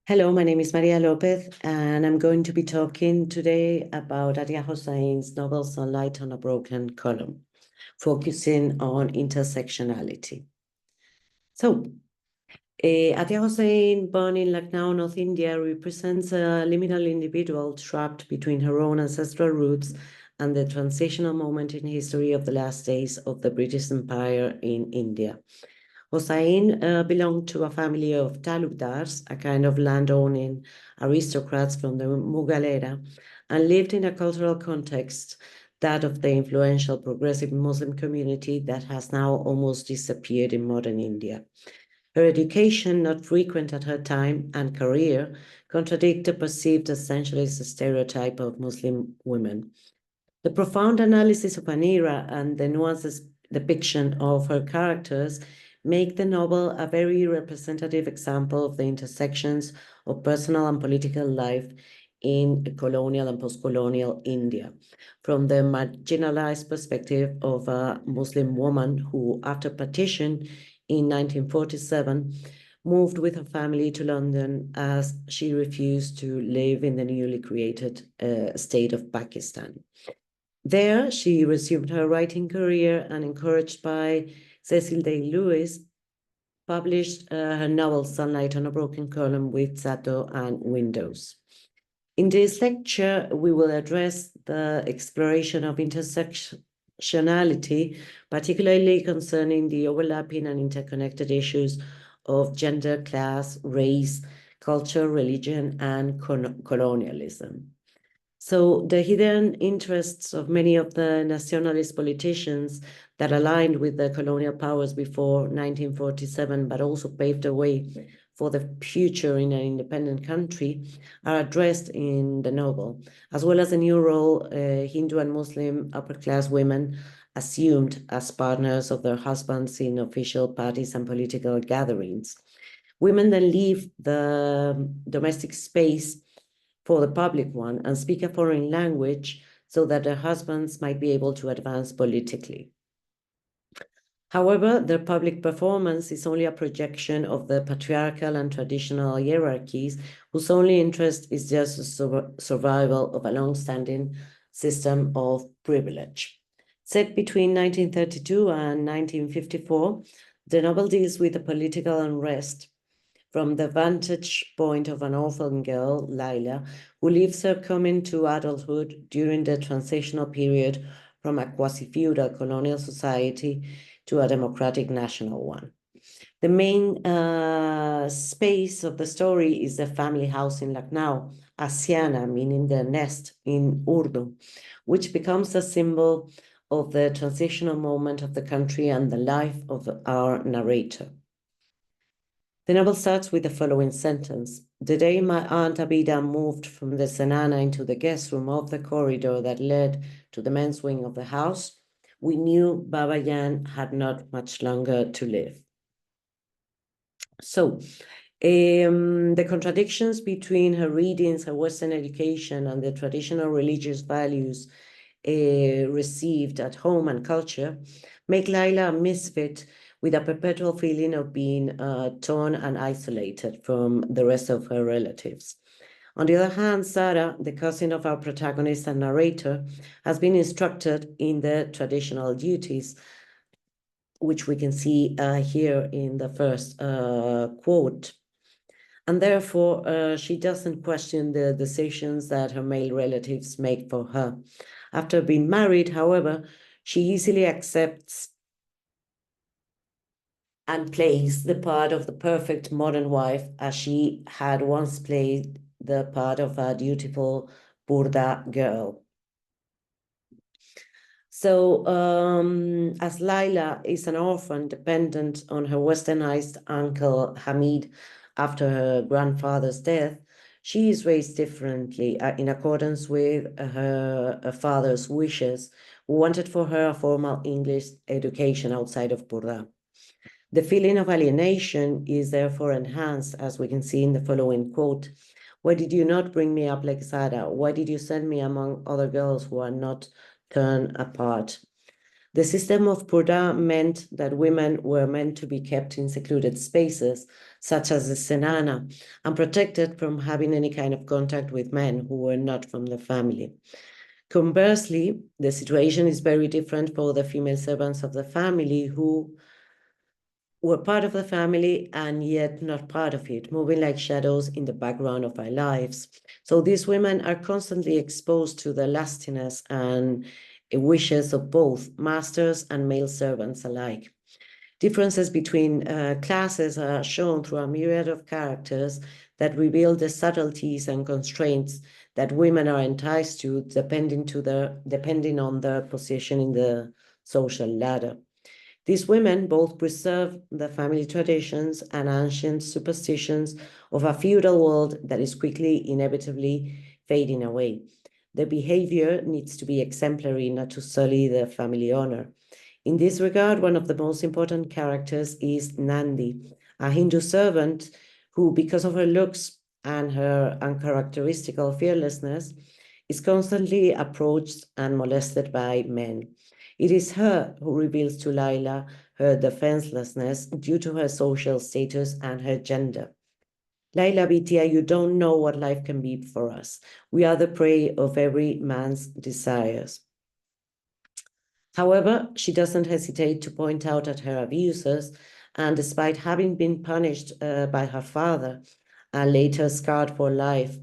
Hello, my name is María López, and I'm going to be talking today about Attia Hossain's novel Sunlight on a Broken Column, focusing on intersectionality. So, Attia Hossain, born in Lucknow, North India, represents a liminal individual trapped between her own ancestral roots and the transitional moment in history of the last days of the British Empire in India. Hossain belonged to a family of talukdars, a kind of landowning aristocrats from the Mughal era, and lived in a cultural context, that of the influential progressive Muslim community that has now almost disappeared in modern India. Her education, not frequent at her time, and career contradict the perceived essentialist stereotype of Muslim women. The profound analysis of an era and the nuanced depiction of her characters make the novel a very representative example of the intersections of personal and political life in colonial and post-colonial India, from the marginalized perspective of a Muslim woman who, after partition in 1947, moved with her family to London as she refused to live in the newly created state of Pakistan. There, she resumed her writing career and, encouraged by Cecil Day-Lewis, published her novel Sunlight on a Broken Column with Zato and Windows. In this lecture, we will address the exploration of intersectionality, particularly concerning the overlapping and interconnected issues of gender, class, race, culture, religion, and colonialism. So the hidden interests of many of the nationalist politicians that aligned with the colonial powers before 1947, but also paved the way for the future in an independent country, are addressed in the novel, as well as the new role Hindu and Muslim upper-class women assumed as partners of their husbands in official parties and political gatherings. Women then leave the domestic space for the public one and speak a foreign language so that their husbands might be able to advance politically. However, their public performance is only a projection of the patriarchal and traditional hierarchies whose only interest is just the survival of a long-standing system of privilege. Set between 1932 and 1954, the novel deals with the political unrest from the vantage point of an orphan girl, Laila, who lives her coming to adulthood during the transitional period from a quasi-feudal colonial society to a democratic national one. The main space of the story is the family house in Lucknow, Asiana, meaning the nest in Urdu, which becomes a symbol of the transitional moment of the country and the life of our narrator. The novel starts with the following sentence. The day my Aunt Abida moved from the Senana into the guest room of the corridor that led to the men's wing of the house, we knew Baba Yan had not much longer to live. So, the contradictions between her readings, her Western education, and the traditional religious values received at home and culture make Laila a misfit with a perpetual feeling of being torn and isolated from the rest of her relatives. On the other hand, Sarah, the cousin of our protagonist and narrator, has been instructed in the traditional duties, which we can see here in the first quote. And therefore, she doesn't question the decisions that her male relatives make for her. After being married, however, she easily accepts and plays the part of the perfect modern wife, as she had once played the part of a dutiful Burda girl. So as Laila is an orphan dependent on her westernized uncle Hamid after her grandfather's death, she is raised differently in accordance with her father's wishes, who wanted for her a formal English education outside of Burda. The feeling of alienation is therefore enhanced, as we can see in the following quote. Why did you not bring me up like Sarah? Why did you send me among other girls who are not torn apart? The system of purdah meant that women were meant to be kept in secluded spaces, such as the zenana, and protected from having any kind of contact with men who were not from the family. Conversely, the situation is very different for the female servants of the family who were part of the family and yet not part of it, moving like shadows in the background of our lives. So these women are constantly exposed to the lustiness and wishes of both masters and male servants alike. Differences between classes are shown through a myriad of characters that reveal the subtleties and constraints that women are enticed to depending on their position in the social ladder. These women both preserve the family traditions and ancient superstitions of a feudal world that is quickly, inevitably fading away. Their behavior needs to be exemplary not to sully the family honor. In this regard, one of the most important characters is Nandi, a Hindu servant who, because of her looks and her uncharacteristical fearlessness, is constantly approached and molested by men. It is her who reveals to Laila her defenselessness due to her social status and her gender. Laila Bitia, you don't know what life can be for us. We are the prey of every man's desires. However, she doesn't hesitate to point out at her abusers, and despite having been punished by her father and later scarred for life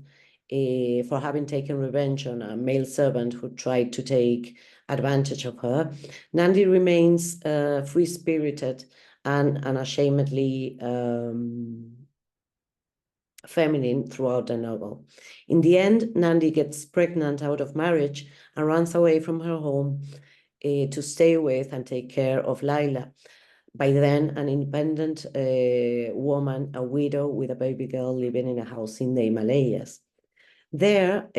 for having taken revenge on a male servant who tried to take advantage of her, Nandi remains free-spirited and unashamedly feminine throughout the novel. In the end, Nandi gets pregnant out of marriage and runs away from her home to stay with and take care of Laila. By then, an independent woman, a widow with a baby girl living in a house in the Himalayas. There,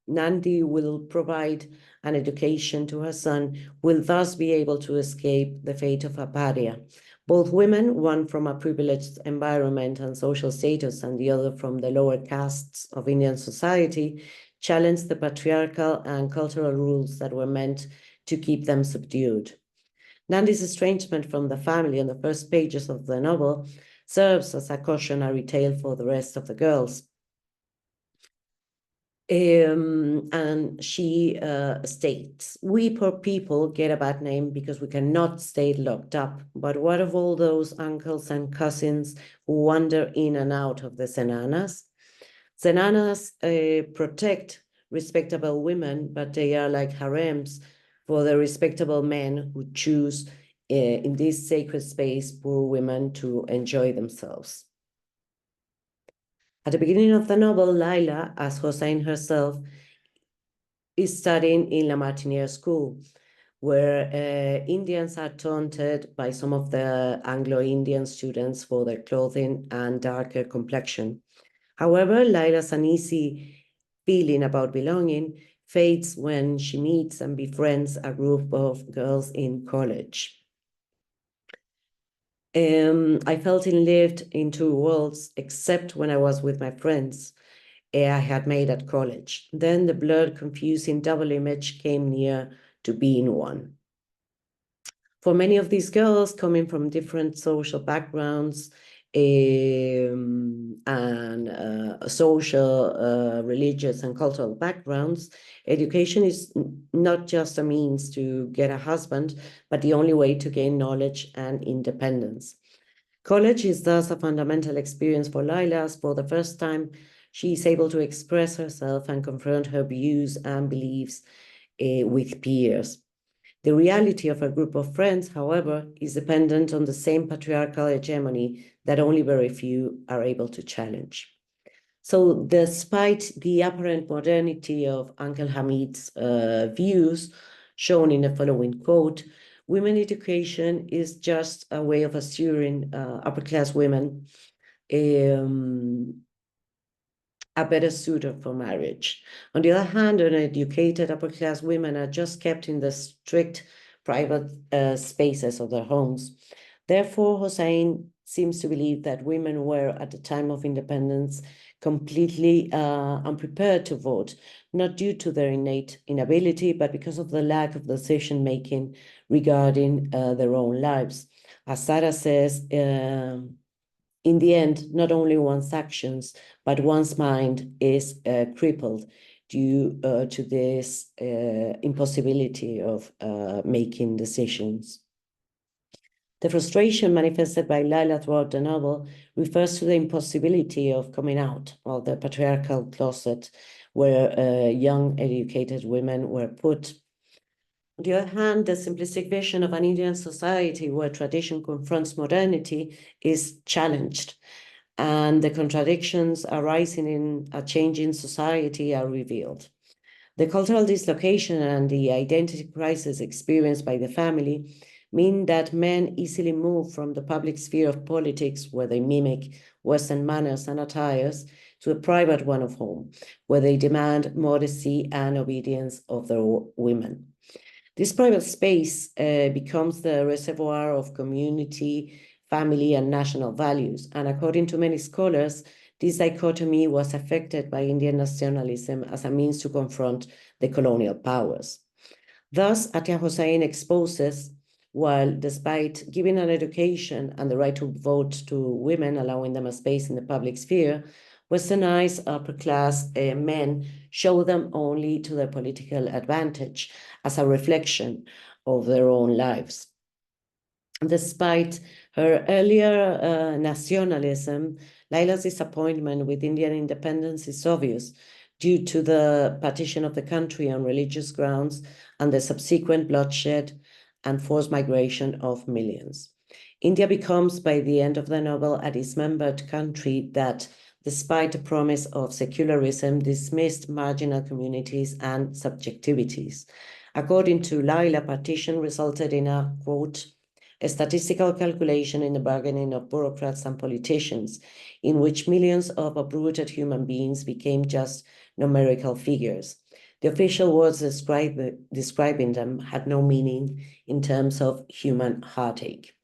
Nandi will provide an education to her son, will thus be able to escape the fate of a pariah. Both women, one from a privileged environment and social status, and the other from the lower castes of Indian society, challenge the patriarchal and cultural rules that were meant to keep them subdued. Nandi's estrangement from the family on the first pages of the novel serves as a cautionary tale for the rest of the girls. And she states, we poor people get a bad name because we cannot stay locked up. But what of all those uncles and cousins who wander in and out of the zenanas? Zenanas protect respectable women, but they are like harems for the respectable men who choose in this sacred space poor women to enjoy themselves. At the beginning of the novel, Laila, as Hossain herself, is studying in La Martiniere School, where Indians are taunted by some of the Anglo-Indian students for their clothing and darker complexion. However, Laila's uneasy feeling about belonging fades when she meets and befriends a group of girls in college. I felt lived in two worlds, except when I was with my friends I had made at college. Then the blurred, confusing double image came near to being one. For many of these girls coming from different social backgrounds and social, religious, and cultural backgrounds, education is not just a means to get a husband, but the only way to gain knowledge and independence. College is thus a fundamental experience for Laila, as for the first time, she is able to express herself and confront her views and beliefs with peers. The reality of a group of friends, however, is dependent on the same patriarchal hegemony that only very few are able to challenge. So despite the apparent modernity of Uncle Hamid's views, shown in the following quote, women education is just a way of assuring upper-class women a better suitor for marriage. On the other hand, uneducated upper-class women are just kept in the strict private spaces of their homes. Therefore, Hossain seems to believe that women were, at the time of independence, completely unprepared to vote, not due to their innate inability, but because of the lack of decision-making regarding their own lives. As Sarah says, in the end, not only one's actions, but one's mind is crippled due to this impossibility of making decisions. The frustration manifested by Laila throughout the novel refers to the impossibility of coming out of the patriarchal closet where young, educated women were put. On the other hand, the simplistic vision of an Indian society where tradition confronts modernity is challenged, and the contradictions arising in a changing society are revealed. The cultural dislocation and the identity crisis experienced by the family mean that men easily move from the public sphere of politics, where they mimic Western manners and attires, to a private one of home, where they demand modesty and obedience of their women. This private space becomes the reservoir of community, family, and national values. And according to many scholars, this dichotomy was affected by Indian nationalism as a means to confront the colonial powers. Thus, Attia Hossain exposes, while despite giving an education and the right to vote to women, allowing them a space in the public sphere, Westernized upper-class men show them only to their political advantage as a reflection of their own lives. Despite her earlier nationalism, Laila's disappointment with Indian independence is obvious due to the partition of the country on religious grounds and the subsequent bloodshed and forced migration of millions. India becomes, by the end of the novel, a dismembered country that, despite the promise of secularism, dismissed marginal communities and subjectivities. According to Laila, partition resulted in a, quote, a statistical calculation in the bargaining of bureaucrats and politicians, in which millions of uprooted human beings became just numerical figures. The official words describing them had no meaning in terms of human heartache.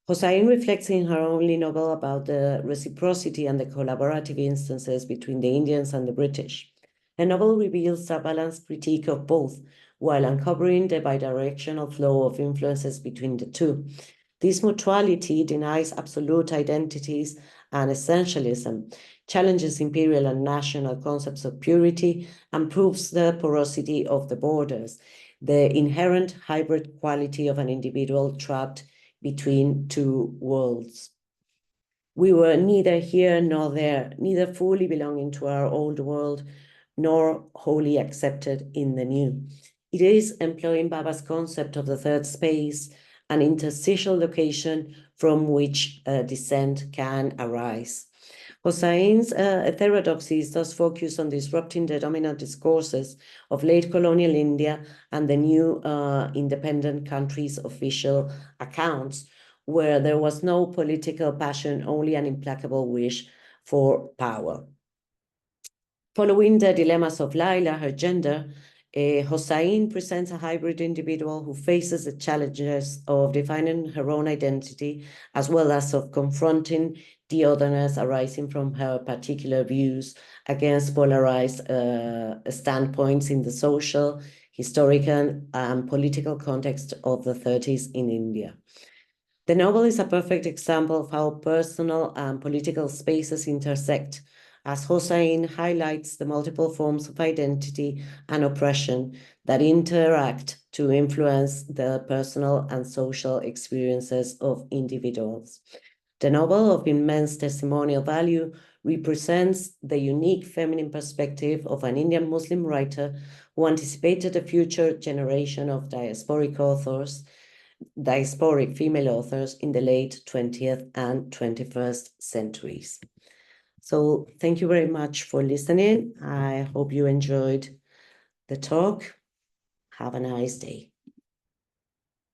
Hossain reflects in her only novel about the reciprocity and the collaborative instances between the Indians and the British. Her novel reveals a balanced critique of both, while uncovering the bidirectional flow of influences between the two. This mutuality denies absolute identities and essentialism, challenges imperial and national concepts of purity, and proves the porosity of the borders, the inherent hybrid quality of an individual trapped between two worlds. We were neither here nor there, neither fully belonging to our old world, nor wholly accepted in the new. It is, employing Baba's concept of the third space, an interstitial location from which dissent can arise. Hossain's heterodoxies thus focus on disrupting the dominant discourses of late colonial India and the new independent country's official accounts, where there was no political passion, only an implacable wish for power. Following the dilemmas of Laila, her gender, Hossain presents a hybrid individual who faces the challenges of defining her own identity, as well as of confronting the otherness arising from her particular views against polarized standpoints in the social, historical, and political context of the 30s in India. The novel is a perfect example of how personal and political spaces intersect, as Hossain highlights the multiple forms of identity and oppression that interact to influence the personal and social experiences of individuals. The novel, of immense testimonial value, represents the unique feminine perspective of an Indian Muslim writer who anticipated a future generation of diasporic female authors in the late 20th and 21st centuries. So thank you very much for listening. I hope you enjoyed the talk. Have a nice day.